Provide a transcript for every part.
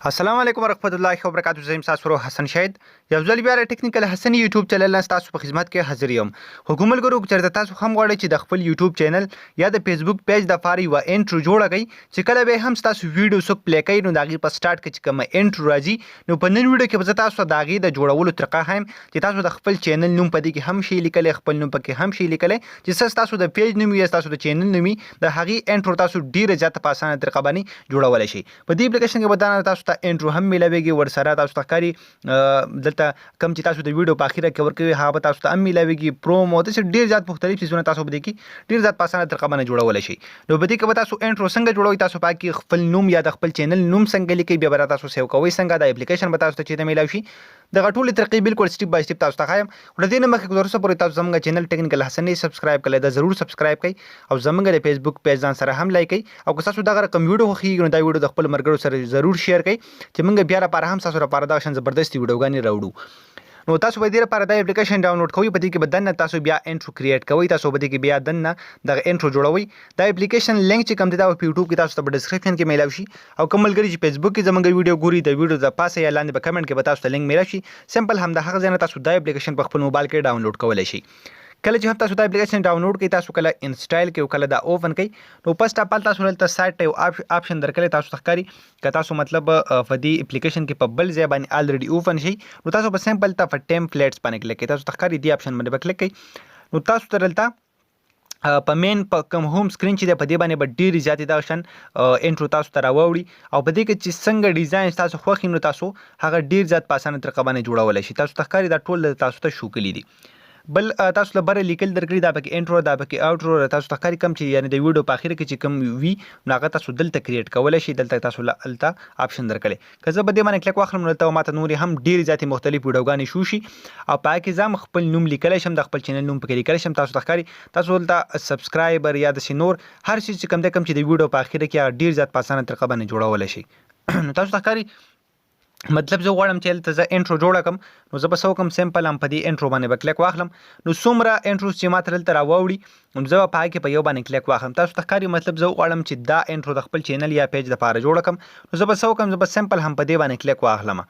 السلام علیکم ورحمۃ اللہ وبرکاتہ. زه یم تاسو حسن شاهد. یو ځل بیا ټیکنیکل حسن یوټیوب چینل تاسو په خدمت کې حاضر یم. حکومت ګورو چې تاسو هم غواړئ چې د خپل یوټیوب چینل یا د فیسبوک پیج د فاری و انټرو جوړ کړئ چې کله به هم تاسو ویډیو سوک پلی کوي نو داغي په سٹارټ کې چې کوم انټرو راځي نو په نن ویډیو کې به تاسو داغي د جوړولو طریقه هم چې تاسو د خپل چینل نوم پدې کې هم شي لیکل خپل نوم پکې هم شي لیکل چې تاسو د پیج نوم یا تاسو د چینل نوم د هغي انټرو تاسو ډیره زیاته په اسانه طریقه باندې جوړولای شئ. په دې اپلیکیشن کې بدانه تاسو ته انټرو هم ملويږي ورسره تاسو ته کاری دلته کم چې تاسو د ویډیو په اخیره کې ورکوي هغه تاسو ته هم ملويږي پرومو د ډیر زیات مختلف څیزونه تاسو بده کې ډیر زیات په اسانه طریقه باندې جوړولای شئ. نو بده کې تاسو انټرو څنګه جوړوي تاسو پاکي خپل نوم یا د خپل چینل نوم څنګه لیکي بیا به تاسو سیو کوئ څنګه د اپلیکیشن به تاسو ته چې ملوي شي د غټولې طریقې بالکل سټیپ بای سټیپ تاسو ته خایم. ولدي نه مخکې ورسره پورې تاسو زموږ چینل ټیکنیکل حسن سبسکرایب کړئ دا ضرور سبسکرایب کړئ او زموږ د فیسبوک پیج ځان سره هم لایک کړئ او که تاسو دا رقم ویډیو خوښیږي نو دا ویډیو د خپل مرګرو سره ضرور شیر کړئ چې موږ بیا لپاره هم تاسو لپاره دا شان زبردست ویډیوګانې راوړو. نو تاسو به دې لپاره دا اپلیکیشن ډاونلوډ کوئ په دې کې بدن تاسو بیا انټرو کریټ کوئ تاسو به دې کې بیا دنه د انټرو جوړوي. دا اپلیکیشن لینک چې کوم دی دا په یوټیوب کې تاسو ته په ډسکرپشن کې میلاوي شي او کوم ملګری چې فیسبوک کې زموږ ویډیو ګوري د ویډیو د پاسه یا لاندې په کمنټ کې به تاسو ته لینک میلاوي شي. سمپل هم د هغه ځای نه تاسو دا اپلیکیشن په خپل موبایل کې ډاونلوډ کولای شئ. کله چې هم تاسو دا اپلیکیشن ډاونلوډ کړئ تاسو کله انسټال کړئ او کله دا اوپن کړئ نو پسټ اپل تاسو ته سایت یو آپشن درکړي تاسو ښکاری که تاسو مطلب فدی اپلیکیشن کې په بل ځای باندې الریډي اوپن شي نو تاسو په سمپل ته په ټیمپلیټس باندې کلیک کړئ تاسو ښکاری دی آپشن باندې کلیک کړئ نو تاسو ترلته په مین په کوم هوم سکرین چې په دې باندې به ډیر زیاتې دا شن انټرو تاسو ته راوړي او په دې کې چې څنګه ډیزاین تاسو خوښ نو تاسو هغه ډیر زیات په اسانه طریقه باندې جوړولای شئ. تاسو ښکاری دا ټول تاسو ته شو کلی دي بل تاسو له بره لیکل درکړي دا پکې انټرو دا پکې اوټرو تاسو ته ښکاری کم چې یعنی د ویډیو په اخر کې چې کم وی نو هغه تاسو دلته کریټ کولای شئ دلته تاسو لته آپشن درکړي که زه به دې باندې کلیک واخلم نو ته ماته نور هم ډیر زیاتې مختلف ویډیوګانې شو شي او پاکي زم خپل نوم لیکل شم د خپل چینل نوم پکې لیکل شم تاسو ته ښکاری تاسو دلته سبسکرایبر یا د سينور هر شي چې کم چې د ویډیو په اخر کې ډیر زیات په اسانه طریقه باندې جوړولای شئ. نو تاسو ته ښکاری مطلب زه غواړم چې ته زه انټرو جوړ کړم نو زه به څه وکړم سمپل هم په دې انټرو باندې به کلیک واخلم نو څومره انټروز چې ماته دلته راوړي نو زه به په هغې کې په یو باندې کلیک واخلم. تاسو ته ښکاري مطلب زه غواړم چې دا انټرو د خپل چینل یا پیج لپاره جوړ کړم نو زه به څه وکړم زه به سمپل هم په دې باندې کلیک واخلم.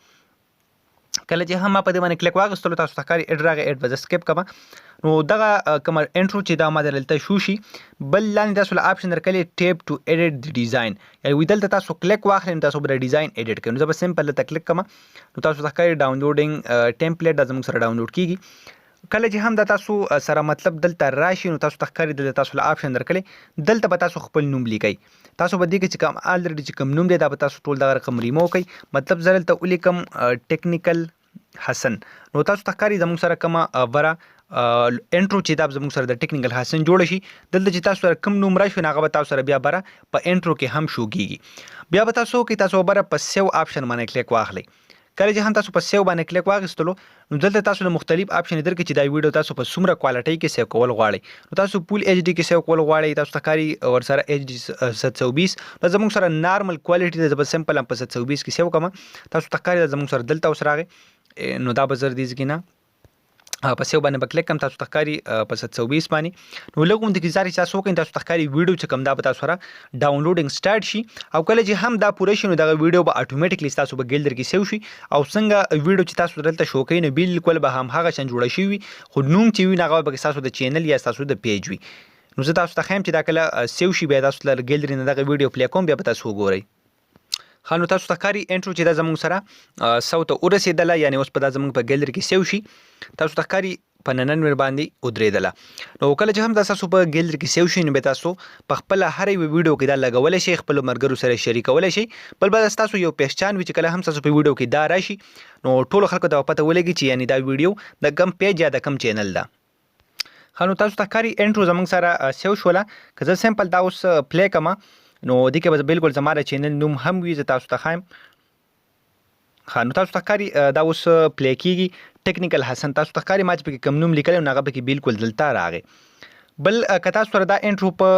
کله چې هم په دې باندې کلیک واغستلو تاسو ته ښکاري اډراغه اډ به سکیپ کړم نو دغه کوم انټرو چې دا ما دلته شو شي بل لاندې تاسو له آپشن درکړي ټیپ ټو ایډیټ دی ډیزاین یا ویدلته تاسو کلیک واخلئ تاسو به ډیزاین ایډیټ کړئ نو زه به سمپل ته کلیک کوم نو تاسو ته ښکاري ډاونلوډینګ ټیمپلیټ د زموږ سره ډاونلوډ کیږي. کله چې هم د تاسو سره مطلب دلته راشي نو تاسو ته ښکاري دلته تاسو له آپشن درکړي دلته به تاسو خپل نوم لیکئ تاسو به دې کې چې کوم الریډي چې کوم نوم دی دا به تاسو ټول دغه رقم ریموو کړئ مطلب زه دلته ولیکم ټیکنیکل حسن نو تاسو ته ښکاري زموږ سره کومه وره انټرو چې دا زموږ سره د ټیکنیکل حسن جوړ شي دلته چې تاسو سره کوم نوم راشي هغه به تاسو سره بیا بره په انټرو کې هم شو کیږي. بیا به تاسو کې تاسو بره په سیو آپشن باندې کلیک واخلئ. کله چې هم تاسو په سیو باندې کلیک واغستلو نو دلته تاسو له مختلف آپشن درکړي چې دا ویډیو تاسو په څومره کوالټي کې سیو کول غواړئ نو تاسو فول ایچ ډي کې سیو کول غواړئ تاسو ته ښکاري ورسره ایچ ډي 720 نو زموږ سره نارمل کوالټي د سمپل هم په 720 کې سیو کوم تاسو ته ښکاري زموږ سره دلته اوس راغی نو دا به زر دي ځکه نه په سیو باندې کلیک کوم تاسو ته ښکاري په 720 باندې نو لږ انتظار تاسو وکړئ تاسو ته ښکاري ویډیو چې کوم دا به تاسو سره ډاونلوډینګ سٹارټ شي او کله چې هم دا پوره شي نو دا ویډیو به اتوماتیکلی تاسو به ګیلډر کې سیو شي او څنګه ویډیو چې تاسو دلته شو کوي نو بالکل به هم هغه شان جوړ شي خو نوم چې وي هغه به تاسو د چینل یا تاسو د پیج وي نو زه تاسو ته خیم چې دا کله سیو شي بیا تاسو له ګیلډر نه دغه ویډیو پلی کوم بیا به تاسو وګورئ. خانو تاسو ته ښکاري انټرو چې دا زموږ سره سو ته ورسېدله یعنی اوس په دا زموږ په ګیلډر کې سیو شي تاسو ته ښکاري په 99 باندې ودرېدله نو کله چې هم تاسو په ګیلډر کې سیو شي نو به تاسو په خپل هر یو ویډیو کې دا لګولای شئ خپل مرګرو سره شریکولای شئ بل به تاسو یو پہچان وي چې کله هم تاسو په ویډیو کې دا راشي نو ټول خلکو ته پته ولګي چې یعنی دا ویډیو د کم پیج یا د کم چینل ده. خانو تاسو ته ښکاري انټرو زموږ سره سیو شوله که زه سمپل دا اوس پلی کوم نو دې کې به بالکل زما د چینل نوم هم وي زه تاسو ته ښایم. نو تاسو ته ښکاري دا اوس پلی کیږي ټیکنیکل حسن تاسو ته ښکاري ما چې پکې کوم نوم لیکلی نو هغه پکې بالکل دلته راغی. بل که تاسو سره دا انټرو په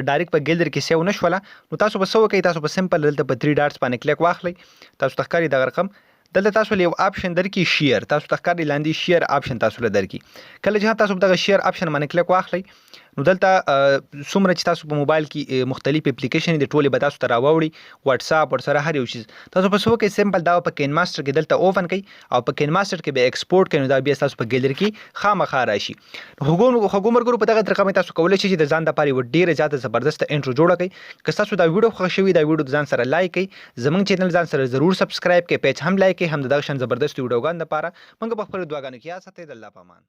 ډایرکټ په ګیلډر کې سیو نه شوله نو تاسو به څه وکئ تاسو به سمپل دلته په 3 ډاټس باندې کلیک واخلئ تاسو ته ښکاري دغه رقم دلته تاسو له یو آپشن درکې شیر تاسو ته ښکاري لاندې شیر آپشن تاسو له درکې کله چې تاسو دغه شیر آپشن باندې کلیک واخلئ نو دلته څومره چې تاسو په موبایل کې مختلف اپلیکیشن دي ټولې به تاسو ته راوړي واتس اپ ورسره هر یو شی تاسو په څو کې سمپل دا په کین ماستر کې دلته اوپن کړئ او په کین ماستر کې به ایکسپورټ کړئ نو دا بیا تاسو په ګیلری کې خامخا راشي هغومر ګرو په دغه طریقه باندې تاسو کولای شئ چې د ځان د پاره ډیره زیاته زبردست انټرو جوړه کړئ که تاسو دا ویډیو خوښ شوی دا ویډیو ځان سره لایک کړئ زمونږ چینل ځان سره ضرور سبسکرایب کړئ پیج هم لایک کړئ هم دغه شان زبردست ویډیوګان لپاره موږ په خپل دعاګانو کې یا ساتئ د الله پامان